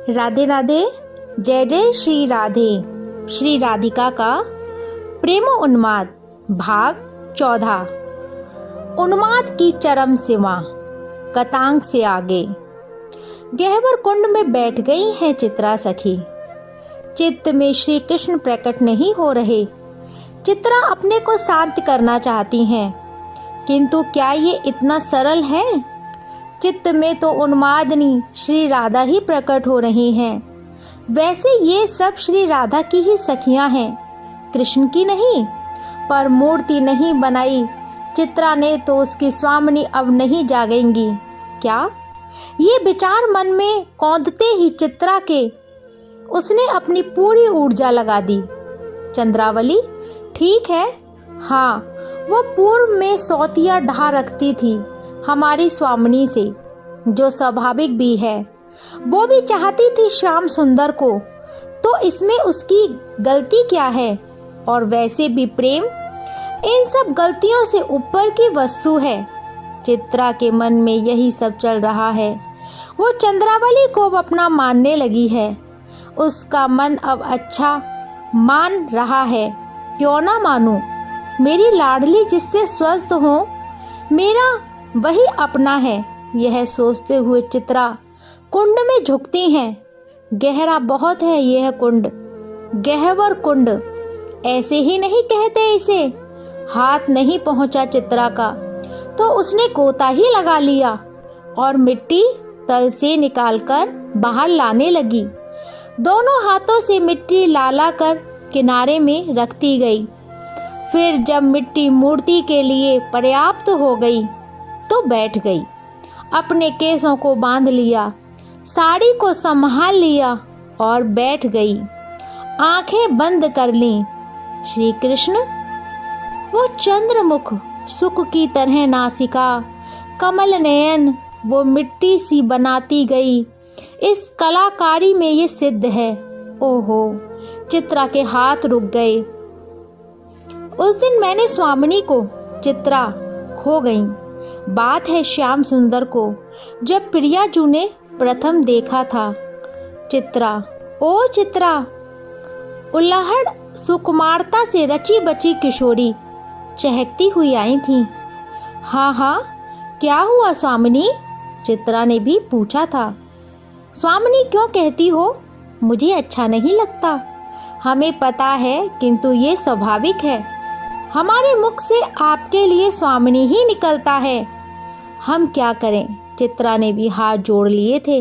राधे राधे। जय जय श्री राधे। श्री राधिका का प्रेम उन्माद भाग 14। उन्माद की चरम सीमा कतांग से आगे। गह्वर कुंड में बैठ गई हैं चित्रा सखी। चित्त में श्री कृष्ण प्रकट नहीं हो रहे। चित्रा अपने को शांत करना चाहती हैं, किंतु क्या ये इतना सरल है? चित्त में तो उन्मादनी श्री राधा ही प्रकट हो रही हैं। वैसे ये सब श्री राधा की ही सखियां हैं, कृष्ण की नहीं। पर मूर्ति नहीं बनाई चित्रा ने तो उसकी स्वामिनी अब नहीं जागेंगी क्या? ये विचार मन में कौंधते ही चित्रा के उसने अपनी पूरी ऊर्जा लगा दी। चंद्रावली ठीक है, हाँ, वो पूर्व में सौतिया ढा रखती थी हमारी स्वामिनी से, जो स्वाभाविक भी है। वो भी चाहती थी श्याम सुंदर को, तो इसमें उसकी गलती क्या है? और वैसे भी प्रेम इन सब गलतियों से ऊपर की वस्तु है। चित्रा के मन में यही सब चल रहा है। वो चंद्रावली को अपना मानने लगी है। उसका मन अब अच्छा मान रहा है। क्यों ना मानूं? मेरी लाडली जिससे स्वस्थ हो, मेरा वही अपना है। यह सोचते हुए चित्रा कुंड में झुकती हैं। गहरा बहुत है यह कुंड, गह्वर कुंड ऐसे ही नहीं कहते इसे। हाथ नहीं पहुंचा चित्रा का तो उसने गोता ही लगा लिया और मिट्टी तल से निकालकर बाहर लाने लगी। दोनों हाथों से मिट्टी ला कर किनारे में रखती गई। फिर जब मिट्टी मूर्ति के लिए पर्याप्त हो गई तो बैठ गई। अपने केसों को बांध लिया, साड़ी को संभाल लिया और बैठ गई। आंखें बंद कर लीं। श्री कृष्ण, वो चंद्रमुख, सुख की तरह नासिका, कमल नयन, वो मिट्टी सी बनाती गई। इस कलाकारी में ये सिद्ध है। ओहो, चित्रा के हाथ रुक गए। उस दिन मैंने स्वामिनी को, चित्रा खो गई। बात है श्याम सुंदर को, जब प्रियाजू ने प्रथम देखा था। चित्रा, ओ चित्रा, उल्लाहड़ सुकुमारता से रची बची किशोरी चहकती हुई आई थी। हाँ हाँ, क्या हुआ स्वामिनी? चित्रा ने भी पूछा था। स्वामिनी क्यों कहती हो? मुझे अच्छा नहीं लगता। हमें पता है, किंतु ये स्वाभाविक है। हमारे मुख से आपके लिए स्वामिनी ही निकलता है। हम क्या करें? चित्रा ने भी हाथ जोड़ लिए थे।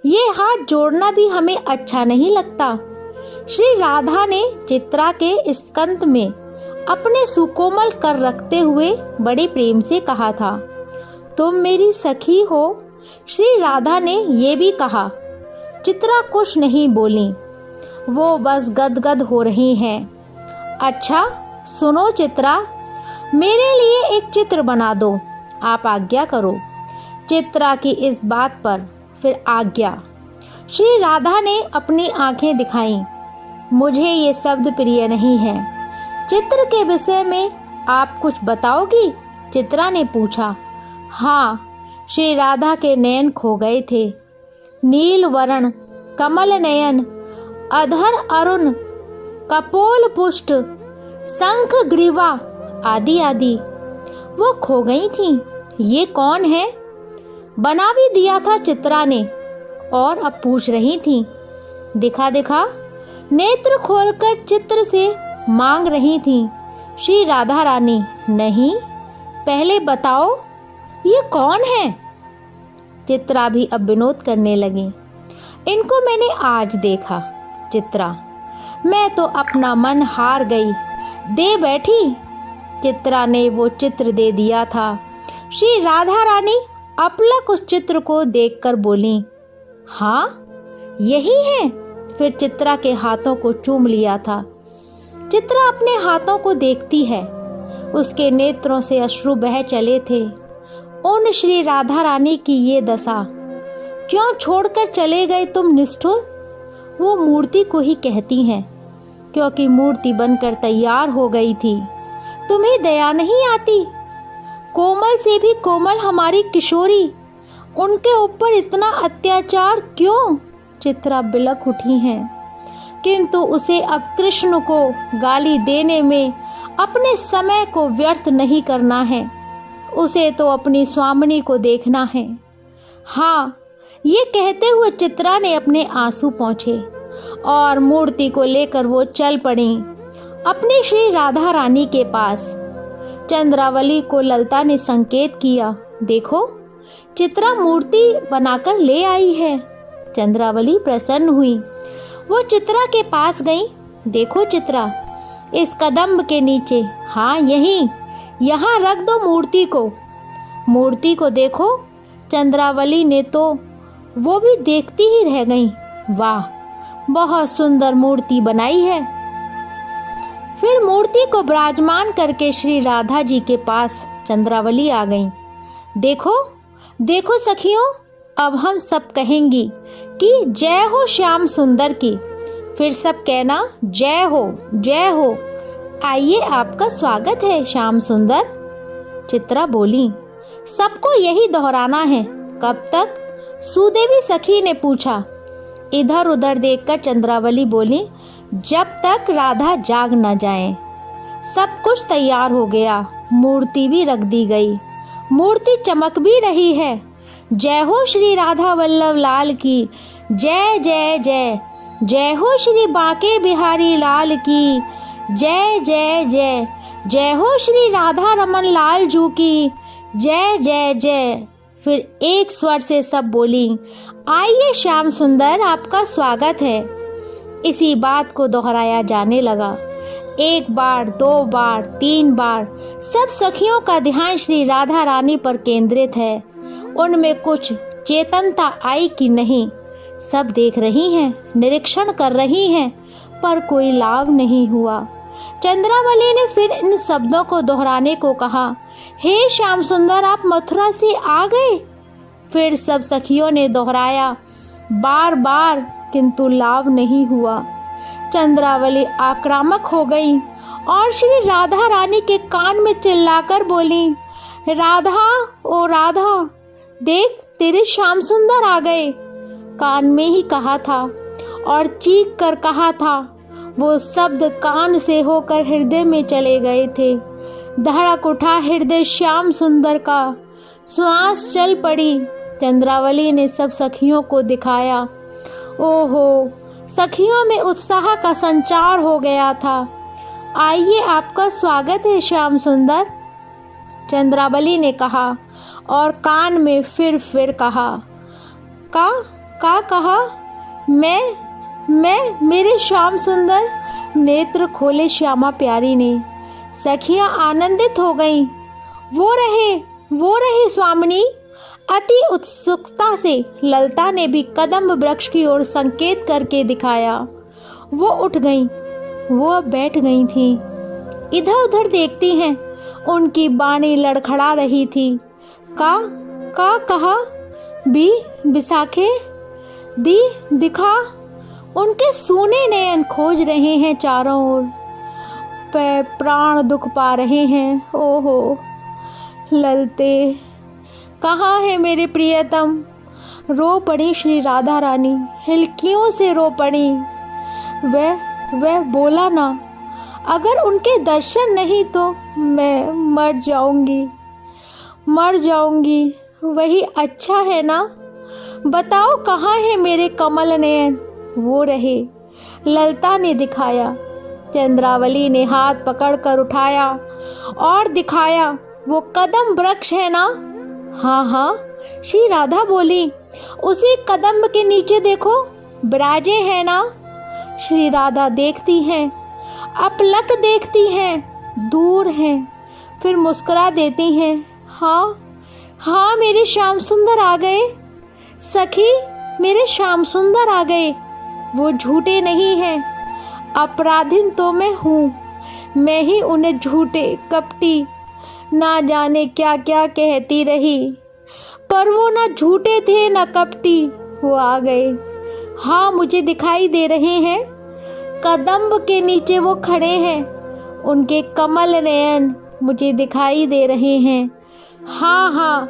ये हाथ जोड़ना भी हमें अच्छा नहीं लगता। श्री राधा ने चित्रा के स्कंध में अपने सुकोमल कर रखते हुए बड़े प्रेम से कहा था, तुम मेरी सखी हो। श्री राधा ने ये भी कहा। चित्रा कुछ नहीं बोली, वो बस गदगद हो रही हैं। अच्छा सुनो चित्रा, मेरे लिए एक चित्र बना दो, आप आज्ञा करो। चित्रा की इस बात पर फिर आज्ञा। श्री राधा ने अपनी आंखें दिखाईं। मुझे ये शब्द प्रिय नहीं है। चित्र के विषय में आप कुछ बताओगी? चित्रा ने पूछा। हाँ, श्री राधा के नयन खो गए थे। नील वर्ण, कमल नयन, अधर अरुण, कपोल पुष्ट, शंख ग्रीवा आदि आदि वो खो गई थी। ये कौन है? बना भी दिया था चित्रा ने, और अब पूछ रही थी। दिखा दिखा नेत्र खोलकर चित्र से मांग रही थी। श्री राधा रानी, नहीं, पहले बताओ ये कौन है? चित्रा भी अब विनोद करने लगी। इनको मैंने आज देखा चित्रा, मैं तो अपना मन हार गई। दे बैठी। चित्रा ने वो चित्र दे दिया था। श्री राधा रानी अपलक उस चित्र को देखकर बोली, हाँ यही है। फिर चित्रा के हाथों को चूम लिया था। चित्रा अपने हाथों को देखती है। उसके नेत्रों से अश्रु बह चले थे। उन श्री राधा रानी की ये दशा, क्यों छोड़कर चले गए तुम निष्ठुर? वो मूर्ति को ही कहती हैं, क्योंकि मूर्ति बनकर तैयार हो गई थी। तुम्हें दया नहीं आती? कोमल से भी कोमल हमारी किशोरी, उनके ऊपर इतना अत्याचार क्यों? चित्रा बिलख उठी हैं, किंतु उसे अब कृष्ण को गाली देने में अपने समय को व्यर्थ नहीं करना है। उसे तो अपनी स्वामिनी को देखना है। हाँ, ये कहते हुए चित्रा ने अपने आंसू पोंछे और मूर्ति को लेकर वो चल पड़ी अपनी श्री राधा रानी के पास। चंद्रावली को ललता ने संकेत किया, देखो चित्रा मूर्ति बनाकर ले आई है। चंद्रावली प्रसन्न हुई। वो चित्रा के पास गई। देखो चित्रा, इस कदम्ब के नीचे, हाँ यहीं, यहाँ रख दो मूर्ति को। मूर्ति को देखो। चंद्रावली ने तो वो भी देखती ही रह गई। वाह, बहुत सुंदर मूर्ति बनाई है। फिर मूर्ति को विराजमान करके श्री राधा जी के पास चंद्रावली आ गई। देखो देखो सखियों, अब हम सब कहेंगी कि जय हो श्याम सुंदर की। फिर सब कहना जय हो जय हो। आइए, आपका स्वागत है श्याम सुंदर। चित्रा बोली, सबको यही दोहराना है। कब तक? सुदेवी सखी ने पूछा। इधर उधर देखकर चंद्रावली बोली, जब तक राधा जाग न जाए। सब कुछ तैयार हो गया, मूर्ति भी रख दी गई। मूर्ति चमक भी रही है। जय हो श्री राधा वल्लभ लाल की जय जय जय। जय हो श्री बांके बिहारी लाल की जय जय जय। जय हो श्री राधा रमन लाल जू की जय जय जय। फिर एक स्वर से सब बोली, आइए श्याम सुंदर, आपका स्वागत है। इसी बात को दोहराया जाने लगा। एक बार, दो बार, तीन बार। सब सखियों का ध्यान श्री राधा रानी पर केंद्रित है। उनमें कुछ चेतनता आई कि नहीं। सब देख रही हैं, निरीक्षण कर रही हैं, पर कोई लाभ नहीं हुआ। चंद्रावली ने फिर इन शब्दों को दोहराने को कहा, हे श्याम सुंदर, आप मथुरा से आ गए। फिर सब सखियों ने दोहराया बार बार, किंतु लाभ नहीं हुआ। चंद्रावली आक्रामक हो गई और श्री राधा रानी के कान में चिल्लाकर बोली, राधा ओ राधा, देख तेरे श्याम सुंदर आ गए। कान में ही कहा था और चीख कर कहा था। वो शब्द कान से होकर हृदय में चले गए थे। धड़क उठा हृदय श्याम सुंदर का, श्वास चल पड़ी। चंद्रावली ने सब सखियों को दिखाया। ओहो, सखियों में उत्साह का संचार हो गया था। आइए, आपका स्वागत है श्याम सुंदर, चंद्रावली ने कहा और कान में फिर कहा। कहा मैं मेरे श्याम सुंदर। नेत्र खोले श्यामा प्यारी ने। सखियां आनंदित हो गईं। वो रहे स्वामिनी। अति उत्सुकता से ललता ने भी कदम्ब वृक्ष की ओर संकेत करके दिखाया। वो उठ गईं। वो अब बैठ गई थी। इधर उधर देखती हैं। उनकी बाणी लड़खड़ा रही थी। कहा बिसाखे दी दिखा। उनके सूने नयन खोज रहे हैं चारों ओर। प्राण दुख पा रहे हैं। ओहो ललते, कहाँ है मेरे प्रियतम। रो पड़ी श्री राधा रानी, हिलकियों से रो पड़ी। वह बोला ना, अगर उनके दर्शन नहीं तो मैं मर जाऊंगी। वही अच्छा है ना। बताओ कहाँ है मेरे कमल नयन। वो रहे। ललता ने दिखाया। चंद्रावली ने हाथ पकड़कर उठाया और दिखाया। वो कदम वृक्ष है ना। हाँ, श्री राधा बोली, उसी कदम के नीचे देखो, विराजे है ना। श्री राधा देखती हैं, अपलक देखती हैं, दूर हैं, फिर मुस्कुरा देती हैं। हाँ, मेरे श्याम सुंदर आ गए। सखी, मेरे श्याम सुंदर आ गए। वो झूठे नहीं हैं। अपराधीन तो मैं हूँ। मैं ही उन्हें झूठे, कपटी, ना जाने क्या क्या कहती रही, पर वो ना झूठे थे ना कपटी। वो आ गए। हाँ, मुझे दिखाई दे रहे हैं। कदम्ब के नीचे वो खड़े हैं। उनके कमल नयन मुझे दिखाई दे रहे हैं। हाँ,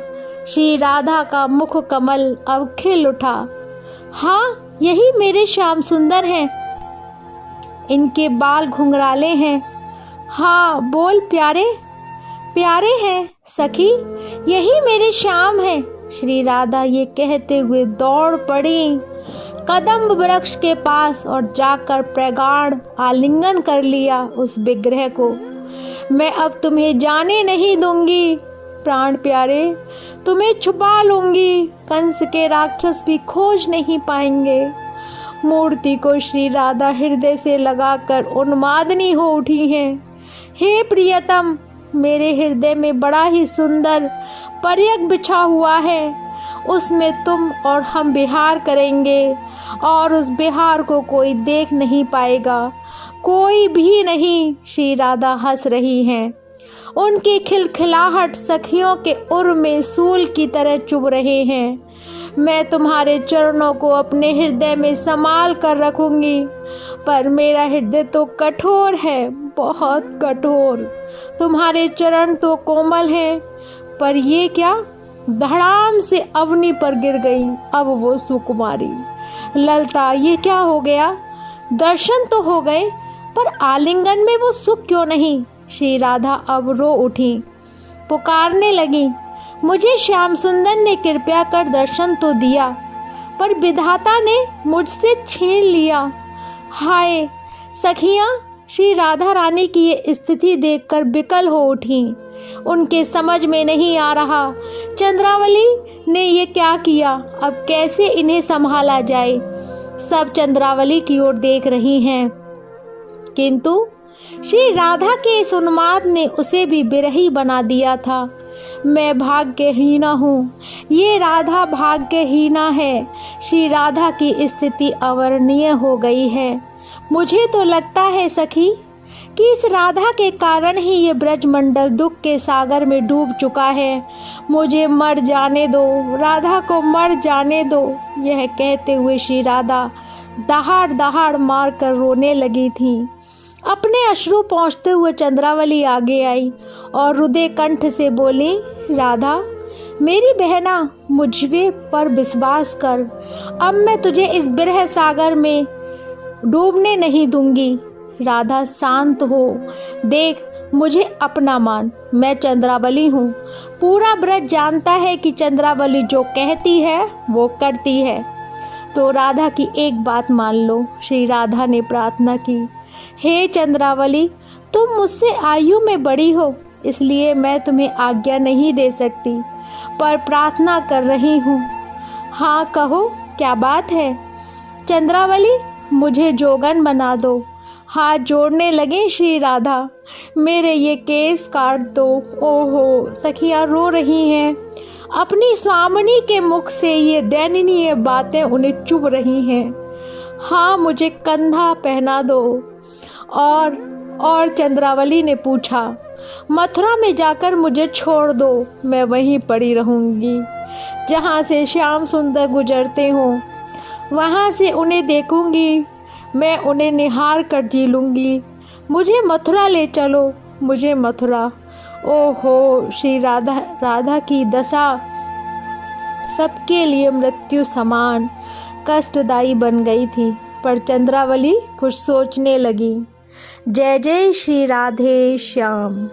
श्री राधा का मुख कमल अब खिल उठा। हाँ, यही मेरे श्याम सुंदर हैं। इनके बाल घुंघराले हैं। हाँ, बोल प्यारे, प्यारे हैं सखी, यही मेरे श्याम हैं। श्री राधा ये कहते हुए दौड़ पड़ी कदम्ब वृक्ष के पास और जाकर प्रगाढ़ आलिंगन कर लिया उस विग्रह को। मैं अब तुम्हें जाने नहीं दूंगी प्राण प्यारे, तुम्हें छुपा लूंगी, कंस के राक्षस भी खोज नहीं पाएंगे। मूर्ति को श्री राधा हृदय से लगाकर उन्मादनी हो उठी हैं। हे प्रियतम, मेरे हृदय में बड़ा ही सुंदर पर्यक बिछा हुआ है, उसमें तुम और हम विहार करेंगे और उस विहार को कोई देख नहीं पाएगा, कोई भी नहीं। श्री राधा हंस रही हैं। उनकी खिलखिलाहट सखियों के उर में सूल की तरह चुभ रहे हैं। मैं तुम्हारे चरणों को अपने हृदय में संभाल कर रखूंगी, पर मेरा हृदय तो कठोर है, बहुत कठोर। तुम्हारे चरण तो कोमल हैं, पर ये क्या, धड़ाम से अवनी पर गिर गई अब वो सुकुमारी। ललता, ये क्या हो गया? दर्शन तो हो गए, पर आलिंगन में वो सुख क्यों नहीं? श्री राधा अब रो उठी, पुकारने लगी, मुझे श्याम सुंदर ने कृपया कर दर्शन तो दिया, पर विधाता ने मुझसे छीन लिया। हाय सखियां, श्री राधा रानी की ये स्थिति देखकर विकल हो उठी। उनके समझ में नहीं आ रहा चंद्रावली ने ये क्या किया, अब कैसे इन्हें संभाला जाए। सब चंद्रावली की ओर देख रही हैं, किंतु श्री राधा के इस उन्माद ने उसे भी विरही बना दिया था। मैं भाग्यहीना हूँ, ये राधा भाग्यहीना है। श्री राधा की स्थिति अवर्णनीय हो गई है। मुझे तो लगता है सखी कि इस राधा के कारण ही ये ब्रजमंडल दुख के सागर में डूब चुका है। मुझे मर जाने दो, राधा को मर जाने दो। यह कहते हुए श्री राधा दहाड़ दहाड़ मार कर रोने लगी थी। अपने अश्रु पहुँचते हुए चंद्रावली आगे आई और रुदे कंठ से बोली, राधा मेरी बहना, मुझे पर विश्वास कर, अब मैं तुझे इस बिरह सागर में डूबने नहीं दूंगी। राधा शांत हो, देख मुझे अपना मान, मैं चंद्रावली हूँ। पूरा ब्रज जानता है कि चंद्रावली जो कहती है वो करती है, तो राधा की एक बात मान लो। श्री राधा ने प्रार्थना की, हे चंद्रावली, तुम मुझसे आयु में बड़ी हो, इसलिए मैं तुम्हें आज्ञा नहीं दे सकती, पर प्रार्थना कर रही हूँ। हाँ कहो, क्या बात है? चंद्रावली, मुझे जोगन बना दो। हाथ जोड़ने लगे श्री राधा, मेरे ये केस काट दो। ओहो, सखियाँ रो रही हैं। अपनी स्वामिनी के मुख से ये दयनीय बातें उन्हें चुभ रही हैं। हाँ, मुझे कंधा पहना दो। और चंद्रावली ने पूछा, मथुरा में जाकर मुझे छोड़ दो, मैं वहीं पड़ी रहूंगी जहाँ से श्याम सुंदर गुजरते हों। वहाँ से उन्हें देखूंगी, मैं उन्हें निहार कर जी लूँगी। मुझे मथुरा ले चलो, मुझे मथुरा। ओहो, श्री राधा की दशा सबके लिए मृत्यु समान कष्टदायी बन गई थी। पर चंद्रावली कुछ सोचने लगी। जय जय श्री राधे श्याम।